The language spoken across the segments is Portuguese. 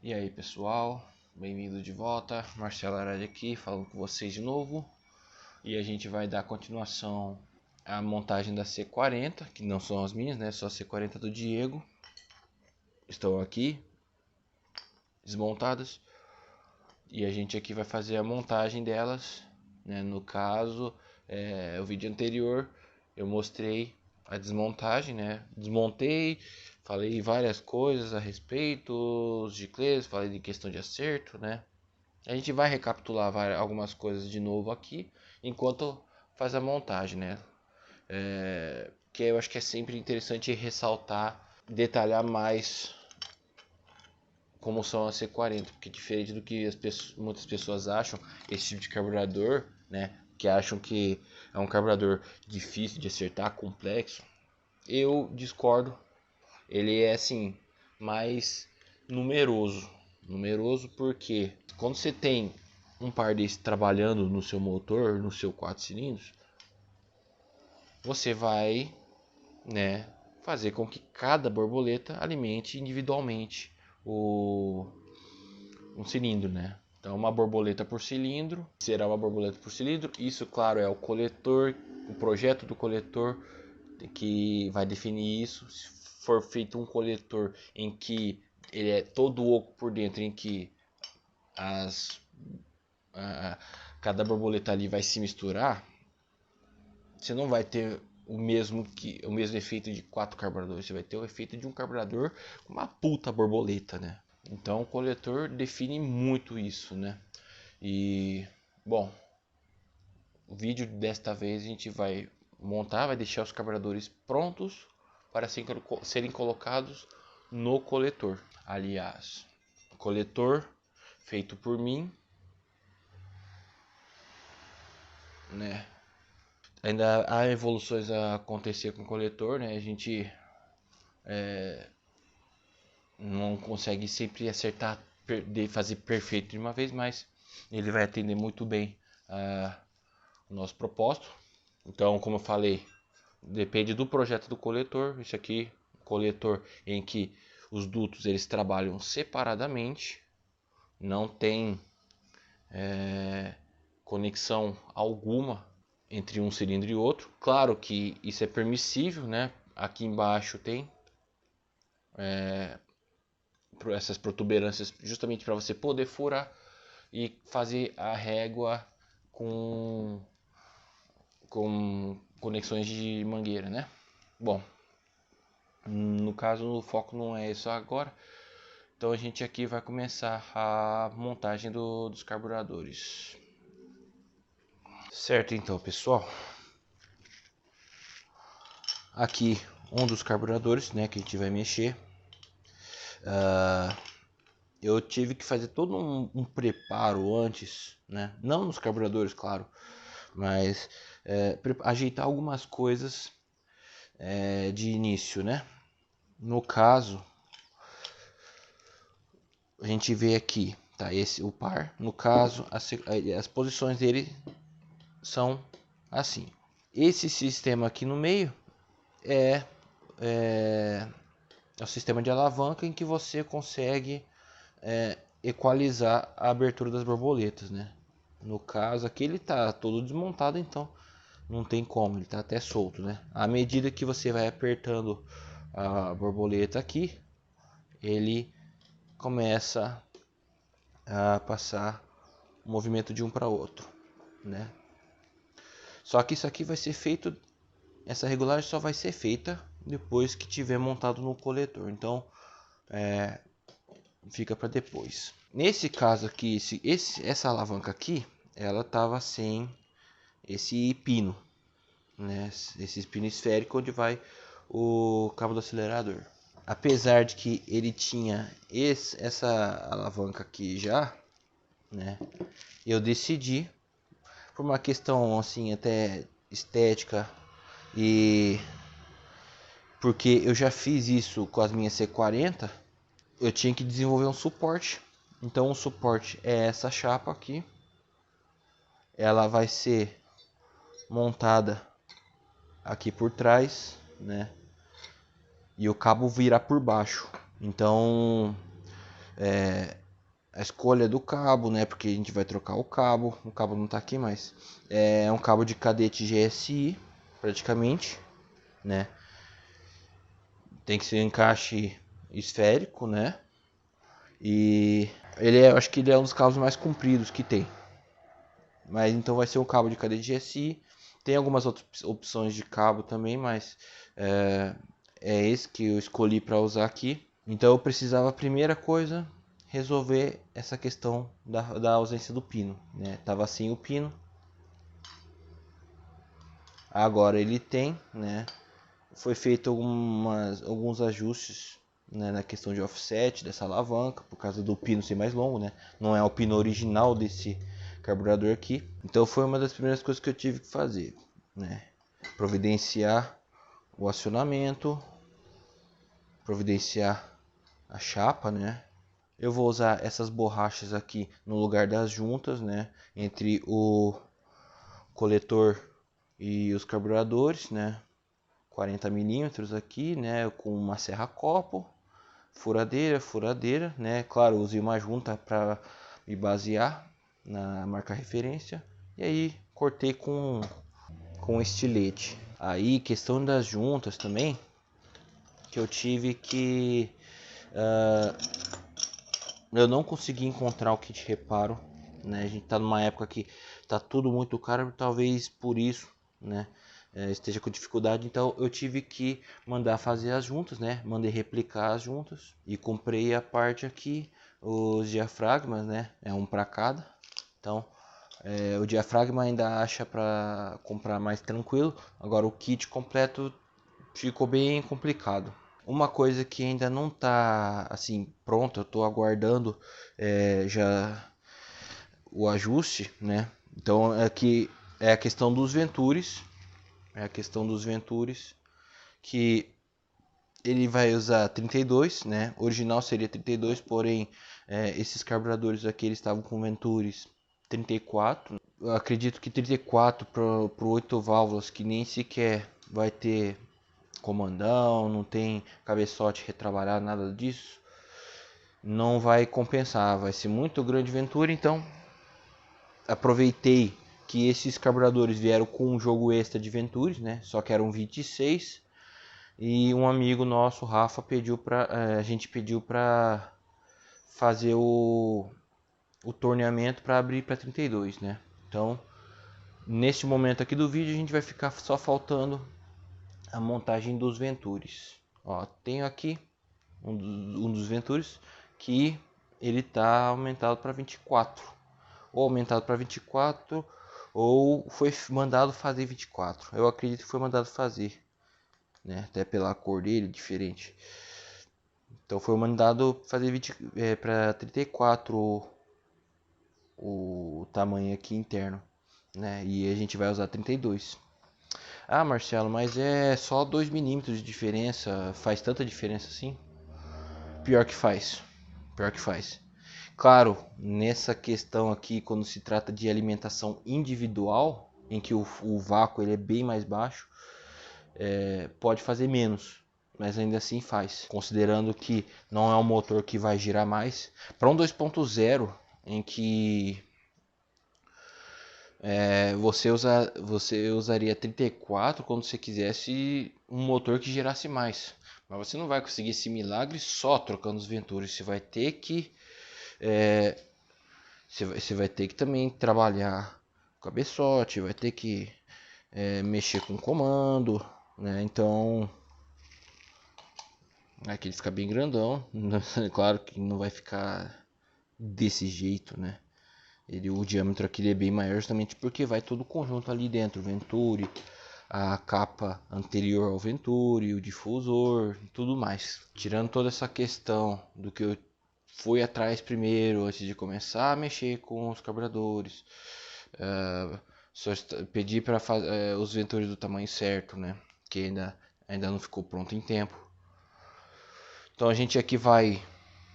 E aí pessoal, bem-vindo de volta, Marcelo Arade aqui falando com vocês de novo. E a gente vai dar continuação à montagem da C40, que não são as minhas, né? Só a C40 do Diego. Estão aqui desmontadas e a gente aqui vai fazer a montagem delas, né? No caso, o vídeo anterior eu mostrei a desmontagem, né? Desmontei, falei várias coisas a respeito, os giclês, falei de questão de acerto, né? A gente vai recapitular algumas coisas de novo aqui, enquanto faz a montagem, né? Que eu acho que é sempre interessante ressaltar, detalhar mais como são as C40, porque diferente do que muitas pessoas acham, esse tipo de carburador, né? Que acham que é um carburador difícil de acertar, complexo, eu discordo. Ele é assim, mais numeroso. Numeroso porque quando você tem um par desse trabalhando no seu motor, no seu 4 cilindros, você vai, né, fazer com que cada borboleta alimente individualmente um cilindro, né? Então, uma borboleta por cilindro, será uma borboleta por cilindro. Isso, claro, é o coletor, o projeto do coletor que vai definir isso. Se for feito um coletor em que ele é todo oco por dentro, em que as cada borboleta ali vai se misturar, você não vai ter o mesmo efeito de 4 carburadores, você vai ter o efeito de um carburador com uma puta borboleta, né? Então o coletor define muito isso, né? E bom, o vídeo desta vez a gente vai montar, vai deixar os carburadores prontos para serem colocados no coletor. Aliás, coletor feito por mim, né? Ainda há evoluções a acontecer com o coletor, né? A gente não consegue sempre acertar, fazer perfeito de uma vez, mas ele vai atender muito bem o nosso propósito. Então, como eu falei, depende do projeto do coletor. Isso aqui, coletor em que os dutos eles trabalham separadamente, não tem conexão alguma entre um cilindro e outro. Claro que isso é permissível, né? Aqui embaixo tem essas protuberâncias justamente para você poder furar e fazer a régua com conexões de mangueira, né? Bom, no caso o foco não é isso agora, então a gente aqui vai começar a montagem dos carburadores. Certo, então pessoal, aqui um dos carburadores, né, que a gente vai mexer. Eu tive que fazer todo um preparo antes, né? Não nos carburadores, claro, mas ajeitar algumas coisas de início, né? No caso, a gente vê aqui, tá? Esse o par. No caso, as posições dele são assim. Esse sistema aqui no meio é, é, é o sistema de alavanca em que você consegue equalizar a abertura das borboletas, né? No caso aqui ele está todo desmontado, então não tem como, ele está até solto, né? À medida que você vai apertando a borboleta aqui, ele começa a passar o movimento de um para outro, né? Só que isso aqui vai ser feito, essa regulagem só vai ser feita depois que tiver montado no coletor, então fica para depois. Nesse caso aqui, essa alavanca aqui, ela tava sem esse pino, né? Esse pino esférico onde vai o cabo do acelerador. Apesar de que ele tinha essa alavanca aqui já, né? Eu decidi, por uma questão assim até estética e porque eu já fiz isso com as minhas C40, eu tinha que desenvolver um suporte. Então o suporte é essa chapa aqui. Ela vai ser montada aqui por trás, né? E o cabo virá por baixo. Então a escolha do cabo, né? Porque a gente vai trocar o cabo não tá aqui, mas é um cabo de cadete GSI, praticamente, né? Tem que ser um encaixe esférico, né? E acho que ele é um dos cabos mais compridos que tem. Mas então vai ser um cabo de cadete GSI. Tem algumas outras opções de cabo também, mas é esse que eu escolhi para usar aqui. Então eu precisava, a primeira coisa, resolver essa questão da ausência do pino, né? Tava sem o pino, agora ele tem, né? Foi feito alguns ajustes, né, na questão de offset dessa alavanca, por causa do pino ser mais longo, né? Não é o pino original desse carburador aqui. Então foi uma das primeiras coisas que eu tive que fazer, né? Providenciar o acionamento, providenciar a chapa, né? Eu vou usar essas borrachas aqui no lugar das juntas, né? Entre o coletor e os carburadores, né? 40 milímetros aqui, né? Com uma serra copo, furadeira, né? Claro, usei uma junta para me basear na marca referência. E aí cortei com estilete. Aí questão das juntas também, que eu tive que eu não consegui encontrar o kit reparo, né? A gente tá numa época que tá tudo muito caro, talvez por isso, né? Esteja com dificuldade, então eu tive que mandar fazer as juntas, né? Mandei replicar as juntas e comprei a parte aqui, os diafragmas, né? É um para cada. Então, o diafragma ainda acha para comprar mais tranquilo. Agora o kit completo ficou bem complicado. Uma coisa que ainda não tá assim pronta, eu tô aguardando já o ajuste, né? Então aqui é a questão dos Ventures, que ele vai usar 32, né? Original seria 32, porém esses carburadores aqui eles estavam com Ventures 34. Eu acredito que 34 para 8 válvulas, que nem sequer vai ter comandão, não tem cabeçote retrabalhado, nada disso, não vai compensar, vai ser muito grande Ventura. Então aproveitei que esses carburadores vieram com um jogo extra de Ventures, né? Só que eram 26, e um amigo nosso, Rafa, pediu para a gente pediu para fazer o torneamento para abrir para 32, né? Então neste momento aqui do vídeo a gente vai ficar só faltando a montagem dos Ventures. Ó, tenho aqui um dos Ventures que ele está aumentado para 24, ou aumentado para 24, ou foi mandado fazer 24. Eu acredito que foi mandado fazer, né? Até pela cor dele diferente. Então foi mandado fazer para 34 o tamanho aqui interno, né? E a gente vai usar 32. Ah, Marcelo, mas é só 2 milímetros de diferença, faz tanta diferença assim? Pior que faz. Pior que faz. Claro, nessa questão aqui, quando se trata de alimentação individual, em que o vácuo ele é bem mais baixo, pode fazer menos, mas ainda assim faz. Considerando que não é um motor que vai girar mais, para um 2.0 em que você usaria 34 quando você quisesse um motor que girasse mais. Mas você não vai conseguir esse milagre só trocando os Ventures. Você vai ter que você vai ter que também trabalhar com cabeçote, vai ter que mexer com comando, né? Então aqui ele fica bem grandão. Claro que não vai ficar desse jeito, né? O diâmetro aqui é bem maior justamente porque vai todo o conjunto ali dentro, o Venturi, a capa anterior ao Venturi, o difusor e tudo mais. Tirando toda essa questão do que eu fui atrás primeiro antes de começar a mexer com os carburadores, pedi para fazer os Venturi do tamanho certo, né? Que ainda não ficou pronto em tempo. Então a gente aqui vai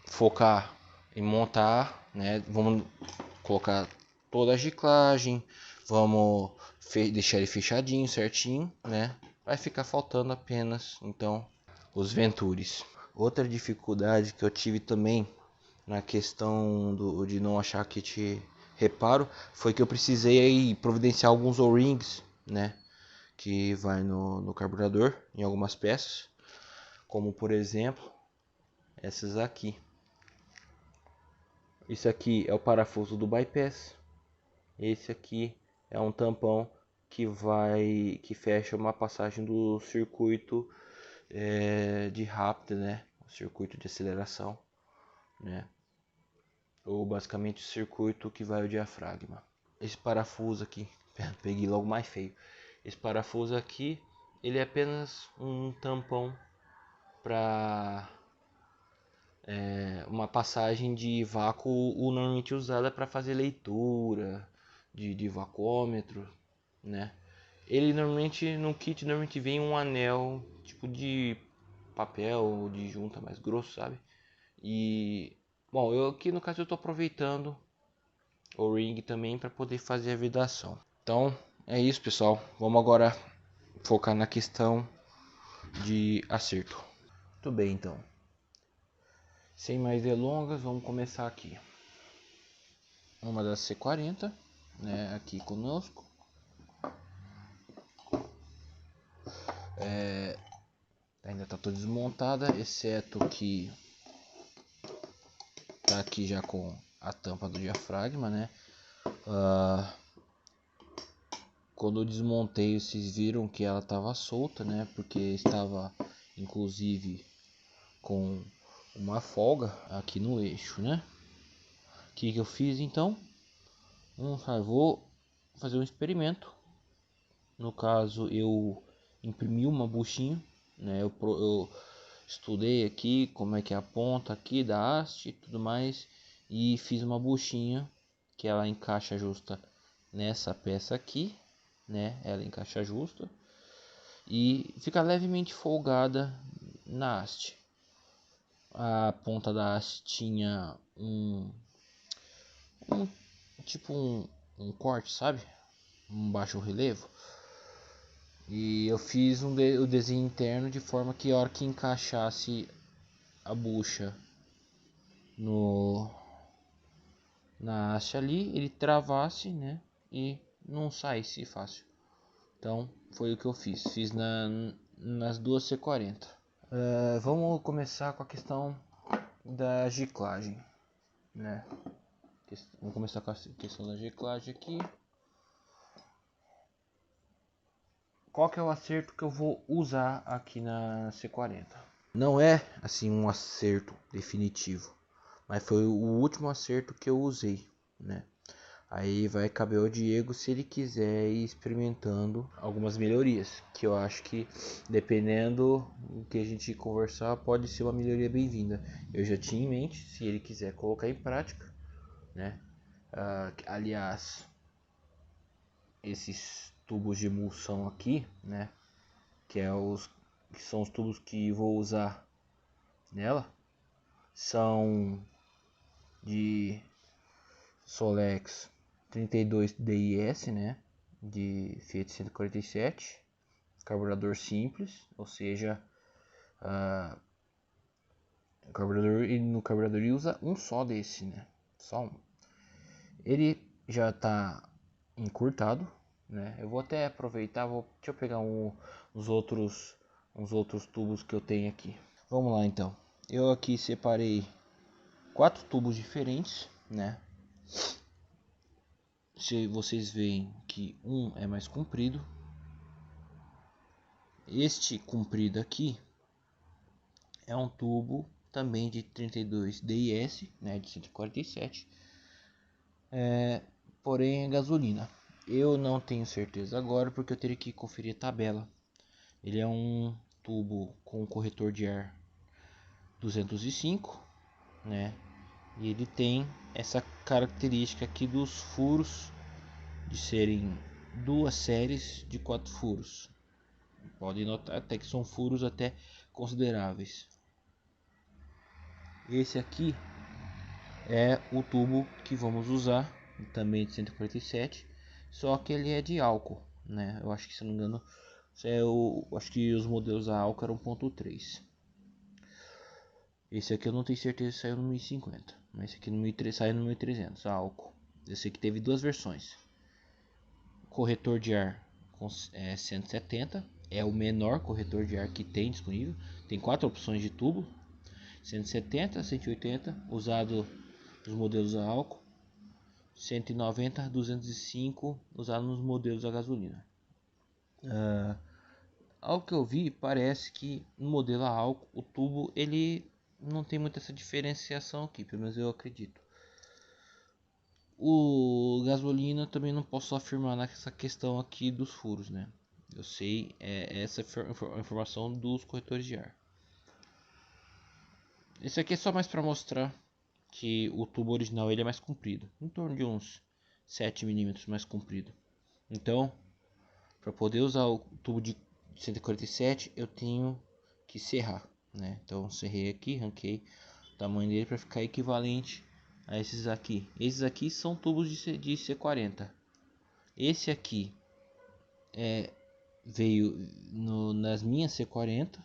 focar em montar, né? Vamos colocar toda a giclagem, vamos deixar ele fechadinho, certinho, né? Vai ficar faltando apenas então os Ventures. Outra dificuldade que eu tive também na questão de não achar kit reparo, foi que eu precisei providenciar alguns O-rings, né, que vai no carburador em algumas peças, como por exemplo essas aqui. Isso aqui é o parafuso do bypass. Esse aqui é um tampão que fecha uma passagem do circuito de rápida, né, o circuito de aceleração, né, ou basicamente o circuito que vai ao diafragma. Esse parafuso aqui, peguei logo mais feio. Esse parafuso aqui, ele é apenas um tampão para uma passagem de vácuo normalmente usada para fazer leitura de vacuômetro, né? Ele normalmente no kit normalmente vem um anel tipo de papel ou de junta mais grosso, sabe? E bom, eu aqui no caso eu tô aproveitando o ring também para poder fazer a vedação. Então é isso, pessoal. Vamos agora focar na questão de acerto. Muito bem, então. Sem mais delongas, vamos começar aqui. Uma da C40, né, aqui conosco. Ainda está toda desmontada, exceto que tá aqui já com a tampa do diafragma, né? Quando eu desmontei, vocês viram que ela estava solta, né? Porque estava inclusive com uma folga aqui no eixo, né? O que eu fiz então? Vou fazer um experimento. No caso, eu imprimi uma buchinha, né? Eu estudei aqui como é que é a ponta aqui da haste e tudo mais, e fiz uma buchinha que ela encaixa justa nessa peça aqui, né? Ela encaixa justa e fica levemente folgada na haste. A ponta da haste tinha um tipo um corte, sabe? Um baixo relevo. E eu fiz o desenho interno de forma que a hora que encaixasse a bucha na haste ali, ele travasse, né? E não saísse fácil. Então foi o que eu fiz. Fiz nas duas C40. Vamos começar com a questão da giclagem, né? Vamos começar com a questão da giclagem aqui. Qual que é o acerto que eu vou usar aqui na C40? Não é assim um acerto definitivo, mas foi o último acerto que eu usei, né? Aí vai caber ao Diego se ele quiser ir experimentando algumas melhorias, que eu acho que dependendo do que a gente conversar pode ser uma melhoria bem-vinda. Eu já tinha em mente, se ele quiser colocar em prática, né? Aliás, esses tubos de emulsão aqui, né? Que são os tubos que vou usar nela, são de Solex 32 DIS, né, de Fiat 147, carburador simples, ou seja, no carburador ele usa um só desse, né, só um. Ele já está encurtado, né. Eu vou até aproveitar, deixa eu pegar uns outros tubos que eu tenho aqui. Vamos lá então. Eu aqui separei 4 tubos diferentes, né? Se vocês veem que um é mais comprido, este comprido aqui é um tubo também de 32 DIS, né, de 147, porém é gasolina. Eu não tenho certeza agora porque eu teria que conferir a tabela. Ele é um tubo com corretor de ar 205, né? E ele tem essa característica aqui dos furos de serem duas séries de 4 furos. Podem notar até que são furos até consideráveis. Esse aqui é o tubo que vamos usar, também de 147, só que ele é de álcool, né? Eu acho que, se não me engano, acho que os modelos a álcool eram 1.3. Esse aqui eu não tenho certeza se saiu no 1050, Esse aqui saiu no 1300, álcool. Esse aqui teve duas versões. Corretor de ar com 170, é o menor corretor de ar que tem disponível. Tem 4 opções de tubo: 170, 180, usado nos modelos a álcool, 190, 205, usado nos modelos a gasolina. Ao que eu vi, parece que no modelo a álcool o tubo ele não tem muita essa diferenciação aqui, pelo menos eu acredito. O gasolina também não posso afirmar nessa questão aqui dos furos, né? Eu sei, essa a informação dos corretores de ar. Esse aqui é só mais para mostrar que o tubo original ele é mais comprido, em torno de uns 7 milímetros mais comprido. Então, para poder usar o tubo de 147, eu tenho que serrar, né? Então, serrei aqui, ranquei o tamanho dele para ficar equivalente a esses aqui. Esses aqui são tubos de C40. Esse aqui veio nas minhas C40.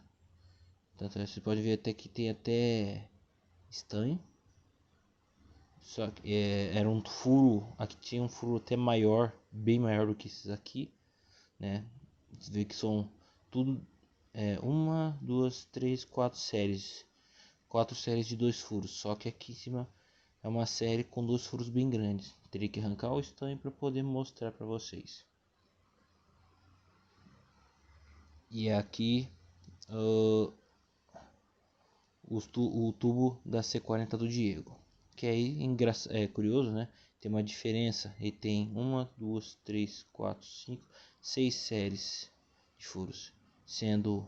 Tanto você pode ver até que tem até estanho. Só que era um furo, aqui tinha um furo até maior, bem maior do que esses aqui, né? Você vê que são tudo uma, duas, três, quatro séries de 2 furos. Só que aqui em cima é uma série com 2 furos bem grandes. Teria que arrancar o estanho para poder mostrar para vocês. E aqui o tubo da C40 do Diego, que aí é curioso, né? Tem uma diferença. Ele tem uma, duas, três, quatro, cinco, 6 séries de furos, sendo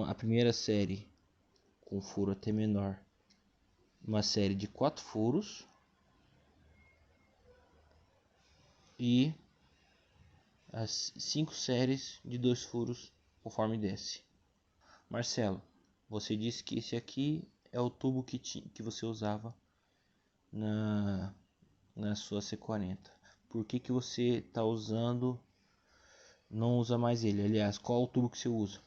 a primeira série com furo até menor, uma série de 4 furos, e as 5 séries de 2 furos conforme desce. Marcelo, você disse que esse aqui é o tubo que você usava na sua C40. Por que você está usando, não usa mais ele? Aliás, qual o tubo que você usa?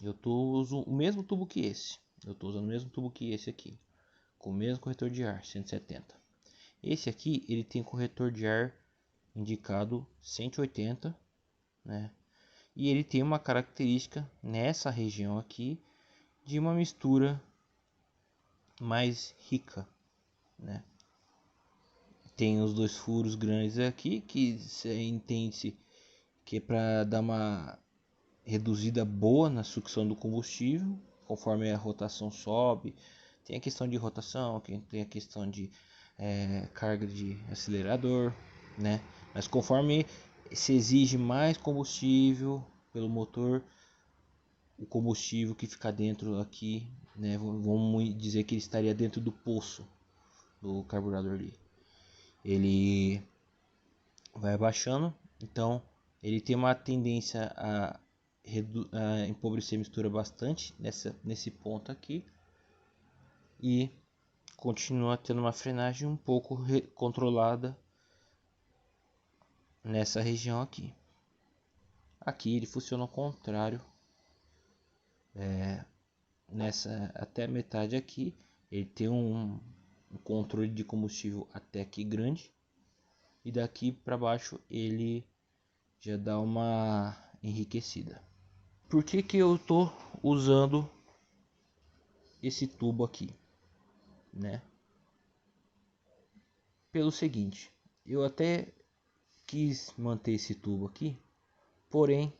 Eu uso o mesmo tubo que esse. Eu estou usando o mesmo tubo que esse aqui, com o mesmo corretor de ar 170. Esse aqui ele tem corretor de ar indicado 180, né? E ele tem uma característica nessa região aqui de uma mistura mais rica, né? Tem os 2 furos grandes aqui que entende-se que é para dar uma reduzida boa na sucção do combustível conforme a rotação sobe. Tem a questão de rotação, tem a questão de carga de acelerador, né? Mas conforme se exige mais combustível pelo motor, o combustível que fica dentro aqui, né? Vamos dizer que ele estaria dentro do poço do carburador ali. Ele vai abaixando, então ele tem uma tendência a empobrecer a mistura bastante nesse ponto aqui, e continua tendo uma frenagem um pouco controlada nessa região aqui. Aqui ele funciona ao contrário, nessa até a metade aqui ele tem um controle de combustível até aqui grande, e daqui para baixo ele já dá uma enriquecida. Por que eu tô usando esse tubo aqui, né? Pelo seguinte, eu até quis manter esse tubo aqui, porém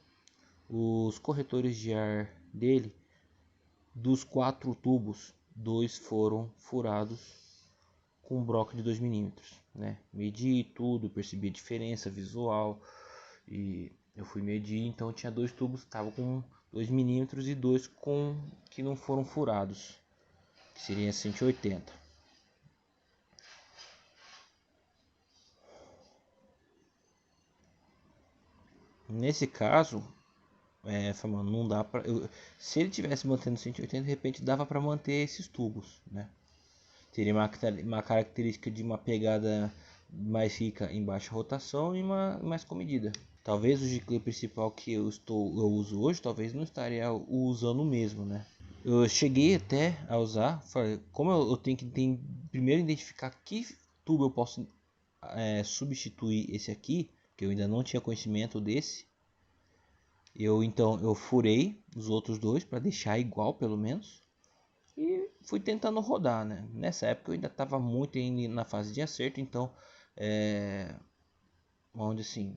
os corretores de ar dele, dos 4 tubos, 2 foram furados com um broca de 2 milímetros, né? Medi tudo, percebi a diferença visual e eu fui medir, então tinha 2 tubos que estavam com 2 milímetros e 2 que não foram furados, que seria 180. Nesse caso, não dá para. Se ele tivesse mantendo 180, de repente dava para manter esses tubos, né? Teria uma característica de uma pegada mais rica em baixa rotação e mais comedida. Talvez o giclê principal que eu uso hoje, talvez não estaria usando o mesmo, né? Eu cheguei até a usar, como eu tenho que primeiro identificar que tubo eu posso substituir esse aqui, que eu ainda não tinha conhecimento desse. Então eu furei os outros dois para deixar igual pelo menos e fui tentando rodar, né? Nessa época eu ainda estava muito na fase de acerto, então onde assim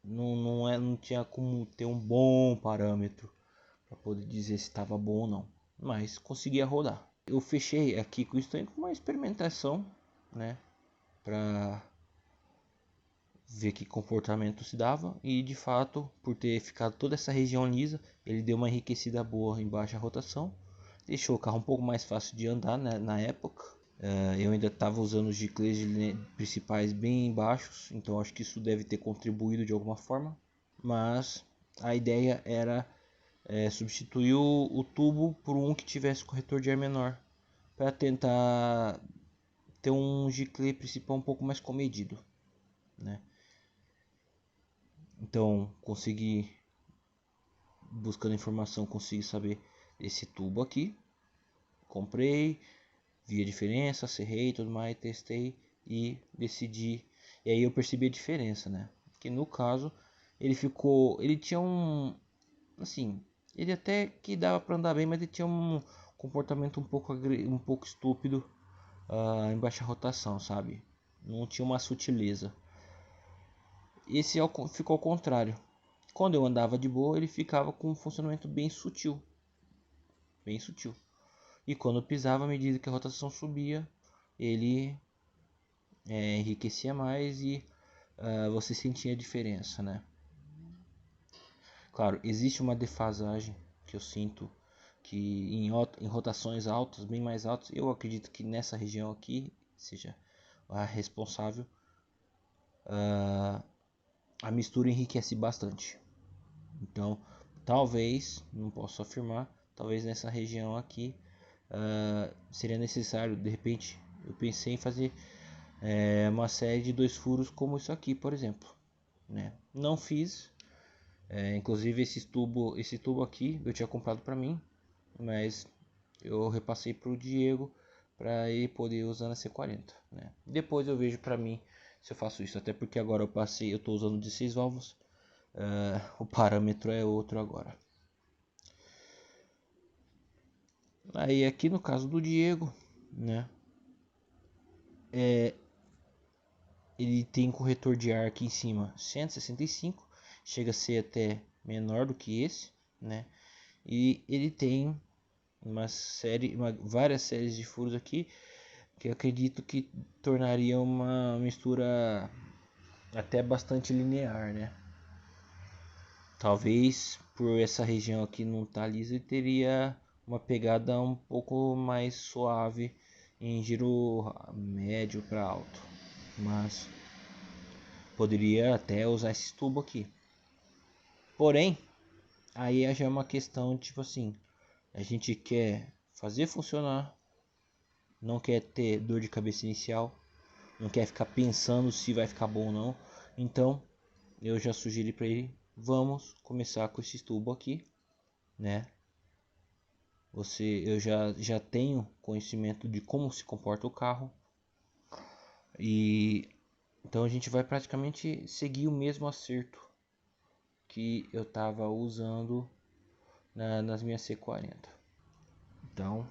não tinha como ter um bom parâmetro para poder dizer se estava bom ou não, mas conseguia rodar. Eu fechei aqui com isso com uma experimentação, né, para ver que comportamento se dava, e de fato, por ter ficado toda essa região lisa, ele deu uma enriquecida boa em baixa rotação, deixou o carro um pouco mais fácil de andar, né, na época. Eu ainda estava usando os giclês principais bem baixos, então acho que isso deve ter contribuído de alguma forma, mas a ideia era substituir o tubo por um que tivesse corretor de ar menor, para tentar ter um giclê principal um pouco mais comedido, né? Então consegui, buscando informação, consegui saber esse tubo aqui, comprei, vi a diferença, serrei e tudo mais, testei e decidi. E aí eu percebi a diferença, né? Que no caso ele tinha assim, ele até que dava para andar bem, mas ele tinha um comportamento um pouco estúpido em baixa rotação, sabe? Não tinha uma sutileza. Esse ficou ao contrário. Quando eu andava de boa, ele ficava com um funcionamento bem sutil, bem sutil. E quando eu pisava, à medida que a rotação subia, ele enriquecia mais e você sentia a diferença, né? Claro, existe uma defasagem que eu sinto que em rotações altas, bem mais altas, eu acredito que nessa região aqui seja a responsável. A mistura enriquece bastante. Então, talvez, não posso afirmar, talvez nessa região aqui seria necessário, de repente, eu pensei em fazer uma série de 2 furos como isso aqui, por exemplo, né? Não fiz, inclusive esse tubo aqui eu tinha comprado para mim, mas eu repassei para o Diego para ele poder usar na C40, né? Depois eu vejo para mim se eu faço isso, até porque agora eu estou usando 16 válvulas, o parâmetro é outro agora. Aí aqui no caso do Diego, né, ele tem corretor de ar aqui em cima 165, chega a ser até menor do que esse, né? E ele tem várias séries de furos aqui que eu acredito que tornaria uma mistura até bastante linear, né? Talvez por essa região aqui não estar lisa, ele teria uma pegada um pouco mais suave em giro médio para alto, mas poderia até usar esse tubo aqui. Porém, aí já é uma questão tipo assim, a gente quer fazer funcionar, não quer ter dor de cabeça inicial, não quer ficar pensando se vai ficar bom ou não. Então, eu já sugeri para ele, vamos começar com esse tubo aqui, né? Eu já tenho conhecimento de como se comporta o carro, e então a gente vai praticamente seguir o mesmo acerto que eu estava usando nas minhas C40. Então,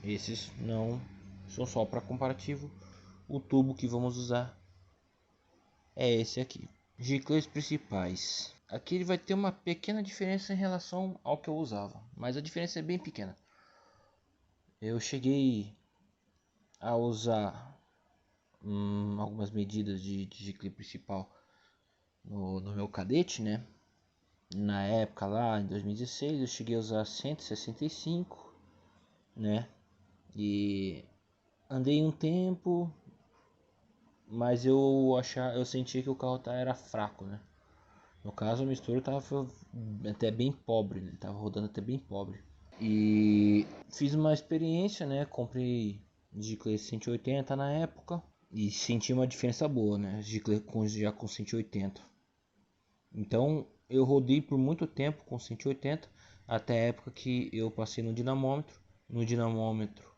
esses não são só para comparativo. O tubo que vamos usar é esse aqui. Giclês principais. Aqui ele vai ter uma pequena diferença em relação ao que eu usava, mas a diferença é bem pequena. Eu cheguei a usar algumas medidas de giclê principal no meu cadete, né? Na época lá em 2016 eu cheguei a usar 165, né? E andei um tempo, mas eu sentia que o carro era fraco, né? No caso a mistura estava até bem pobre, ele estava rodando até bem pobre. E fiz uma experiência, né? Comprei giclê 180 na época e senti uma diferença boa, né? Giclê já com 180. Então eu rodei por muito tempo com 180 até a época que eu passei no dinamômetro. No dinamômetro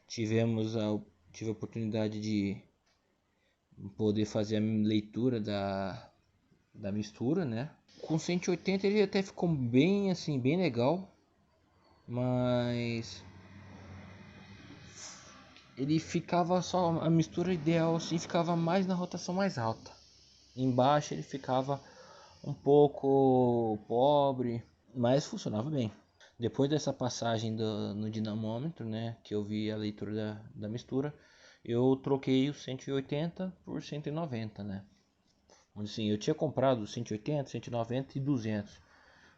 tive a oportunidade de poder fazer a leitura da mistura, né? Com 180 ele até ficou bem assim, bem legal, mas ele ficava só, a mistura ideal assim ficava mais na rotação mais alta. Embaixo ele ficava um pouco pobre, mas funcionava bem. Depois dessa passagem no dinamômetro, né, que eu vi a leitura da mistura, eu troquei o 180 por 190, né? Assim, eu tinha comprado 180, 190 e 200.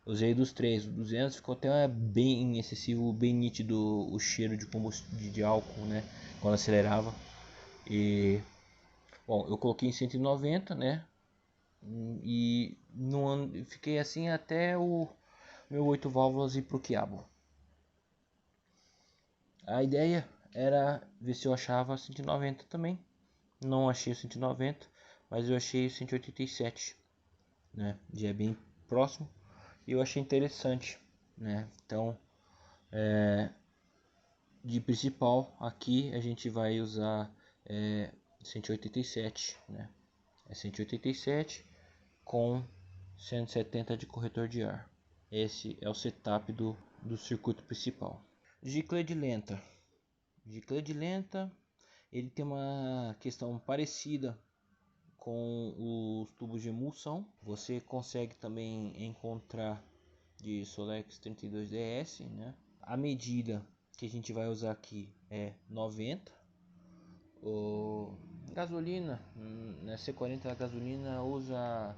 Usei dos três. O 200 ficou até bem excessivo, bem nítido o cheiro de combustível de álcool, né, quando acelerava. E bom, eu coloquei em 190, né? E no ano fiquei assim até o meu 8 válvulas ir pro quiabo. A ideia era ver se eu achava 190 também. Não achei o 190, mas eu achei o 187, né? Já é bem próximo e eu achei interessante, né? Então, de principal aqui a gente vai usar 187, né? É 187 com 170 de corretor de ar. Esse é o setup do circuito principal. Giclede lenta. Giclede lenta, ele tem uma questão parecida com os tubos de emulsão. Você consegue também encontrar de Solex 32DS, né? A medida que a gente vai usar aqui é 90. O gasolina, na C40 a gasolina usa,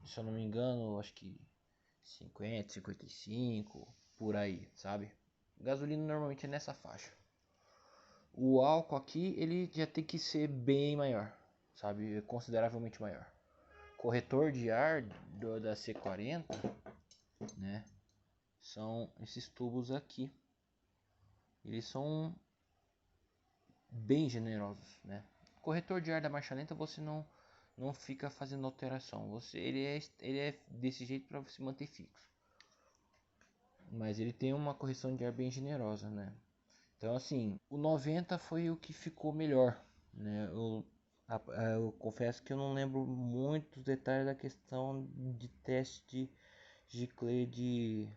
se eu não me engano, acho que 50, 55, por aí, sabe? Gasolina normalmente é nessa faixa. O álcool aqui, ele já tem que ser bem maior, sabe? Consideravelmente maior. Corretor de ar da C40, né? São esses tubos aqui. Eles são bem generosos, né? Corretor de ar da marcha lenta você não fica fazendo alteração. Ele é desse jeito para você manter fixo. Mas ele tem uma correção de ar bem generosa, né? Então assim, o 90 foi o que ficou melhor, né? Eu confesso que eu não lembro muitos detalhes da questão de teste de Giclede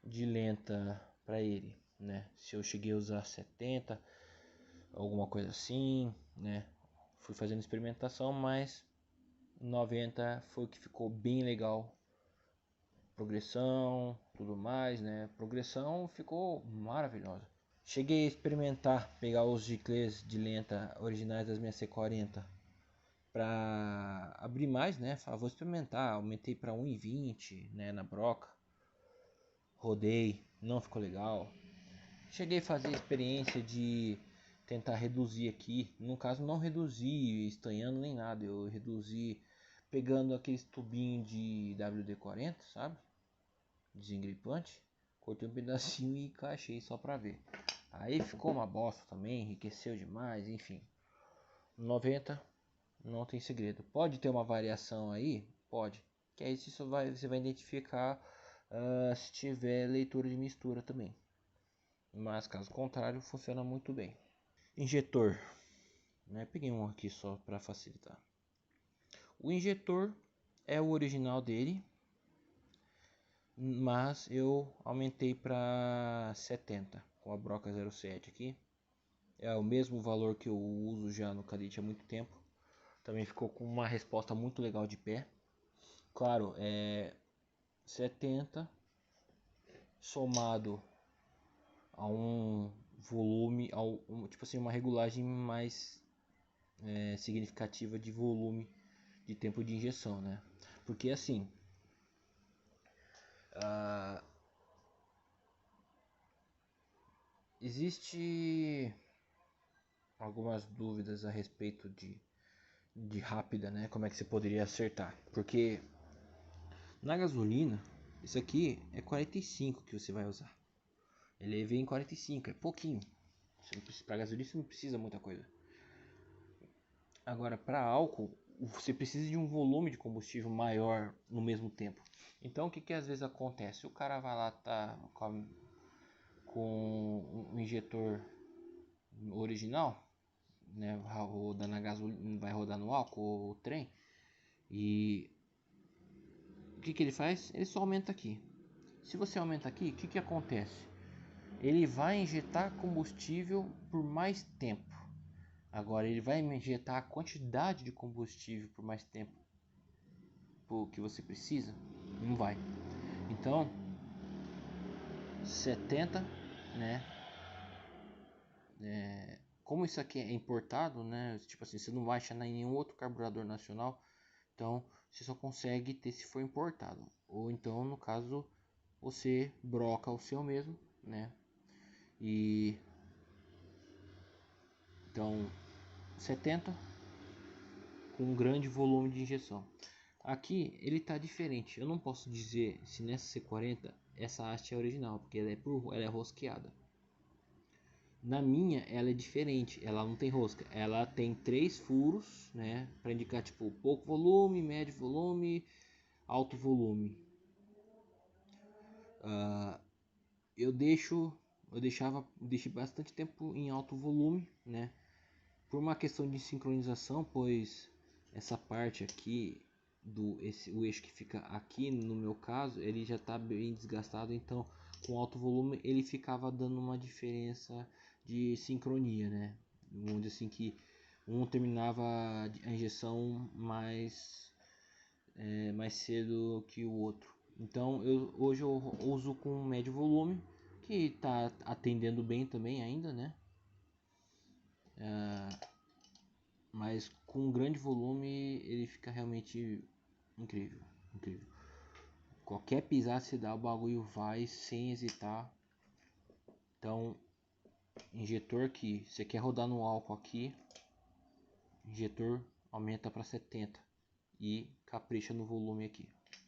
de lenta para ele, né? Se eu cheguei a usar 70, alguma coisa assim, né? Fui fazendo experimentação, mas 90 foi o que ficou bem legal. Progressão, tudo mais, né? Progressão ficou maravilhosa. Cheguei a experimentar pegar os giclês de lenta originais das minhas C40 para abrir mais, né? Falei, vou experimentar, aumentei para 1,20, né, na broca. Rodei, não ficou legal. Cheguei a fazer a experiência de tentar reduzir aqui, no caso não reduzi estanhando nem nada, eu reduzi pegando aqueles tubinhos de WD-40, sabe? Desengripante, cortei um pedacinho e encaixei só pra ver. Aí ficou uma bosta também, enriqueceu demais, enfim. 90 não tem segredo. Pode ter uma variação aí? Pode. Que aí você vai identificar se tiver leitura de mistura também. Mas caso contrário, funciona muito bem. Injetor, né? Peguei um aqui só para facilitar. O injetor é o original dele, mas eu aumentei para 70 com a broca 07 aqui. É o mesmo valor que eu uso já no Cadete há muito tempo. Também ficou com uma resposta muito legal de pé. Claro, é 70 somado a um volume, tipo assim, uma regulagem mais significativa de volume de tempo de injeção, né? Porque assim, existe algumas dúvidas a respeito de rápida, né? Como é que você poderia acertar? Porque na gasolina, isso aqui é 45 que você vai usar. Ele vem em 45, é pouquinho. Para gasolina você não precisa muita coisa. Agora para álcool, você precisa de um volume de combustível maior no mesmo tempo. Então o que às vezes acontece? O cara vai lá, tá com um injetor original, né, rodando a gasolina, vai rodar no álcool o trem, e o que ele faz? Ele só aumenta aqui. Se você aumenta aqui, o que acontece? Ele vai injetar combustível por mais tempo. Agora ele vai injetar a quantidade de combustível por mais tempo que você precisa? Não vai. Então 70, né? Como isso aqui é importado, né? Tipo assim, você não vai achar em nenhum outro carburador nacional. Então você só consegue ter se for importado. Ou então, no caso, você broca o seu mesmo, né? E então 70 com um grande volume de injeção. Aqui ele está diferente. Eu não posso dizer se nessa C40 essa haste é original, porque ela é rosqueada. Na minha ela é diferente, ela não tem rosca, ela tem 3 furos, né, para indicar tipo pouco volume, médio volume, alto volume. Deixei bastante tempo em alto volume, né, por uma questão de sincronização, pois essa parte aqui o eixo que fica aqui no meu caso, ele já está bem desgastado, então com alto volume ele ficava dando uma diferença de sincronia, né? Vamos dizer assim que um terminava a injeção mais cedo que o outro. Então hoje eu uso com médio volume, que está atendendo bem também ainda, né? Mas com grande volume ele fica realmente incrível, incrível. Qualquer pisada se dá, o bagulho vai sem hesitar. Então, injetor aqui, você quer rodar no álcool aqui, injetor aumenta para 70 e capricha no volume aqui.